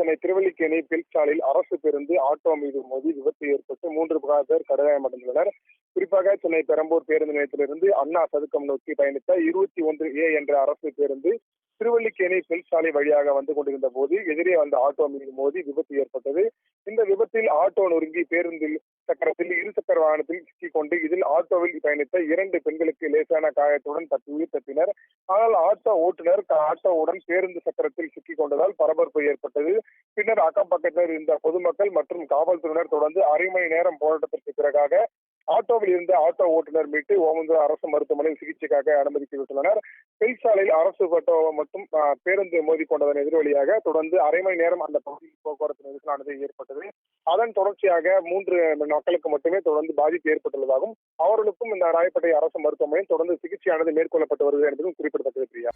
சென்னை திருவல்லிக்கேணி பில்சாலையில் அரசு பேருந்து ஆட்டோ மீது மோதி விபத்து ஏற்பட்டு 3 பேர் காயமடைந்துள்ளனர். குறிப்பாக சென்னை பெரம்பூர் பேருந்து நிலையத்திலிருந்து அண்ணா சதுக்கம் நோக்கி பயணித்த 21A என்ற அரசு பேருந்து திருவல்லிக்கேணி பில்சாலை வழியாக வந்து கொண்டிருந்த போது எதிரே வந்த ஆட்டோ மீது மோதி விபத்து ஏற்பட்டது. இந்த விபத்தில் ஆட்டோ நொறுங்கி பேருந்தில் சக்கரத்தில் இருசக்கர வாகனத்தில் சிக்கிக்கொண்டு இதில் ஆட்டோவில் பயணித்த 2 பெண்களுக்கு லேசான காயத்துடன் உயிர் தப்பினர். ஆனால் ஆட்டோ ஓட்டுநர் ஆட்டோவுடன் பேருந்து சக்கரத்தில் சிக்கிக் கொண்டதால் பரபரப்பு ஏற்பட்டது. பின்னர் அக்கம் பக்கத்தில் இருந்த பொதுமக்கள் மற்றும் காவல்துறையினர் தொடர்ந்து அரை மணி நேரம் போராட்டத்திற்கு பிறகாக ஆட்டோவில் இருந்த ஆட்டோ ஓட்டுநர் மீட்டு ஓமந்தூர் அரசு மருத்துவமனையில் சிகிச்சைக்காக அனுமதிக்கப்பட்டுள்ளனர். பில்சாலையில் அரசு ஆட்டோ மற்றும் பேருந்து மோதிக்கொண்டதன் எதிர்வழியாக தொடர்ந்து அரை மணி நேரம் அந்த பகுதியில் போக்குவரத்து நெரிசலானது ஏற்பட்டது. அதன் தொடர்ச்சியாக 3 மக்களுக்கு மட்டுமே தொடர்ந்து பாதிப்பு ஏற்பட்டுள்ளதாகவும் அவர்களுக்கும் இந்த ராயப்பேட்டை அரசு மருத்துவமனையில் தொடர்ந்து சிகிச்சையானது மேற்கொள்ளப்பட்டு வருகிறது என்பதும் குறிப்பிடத்தக்கது. பிரியா.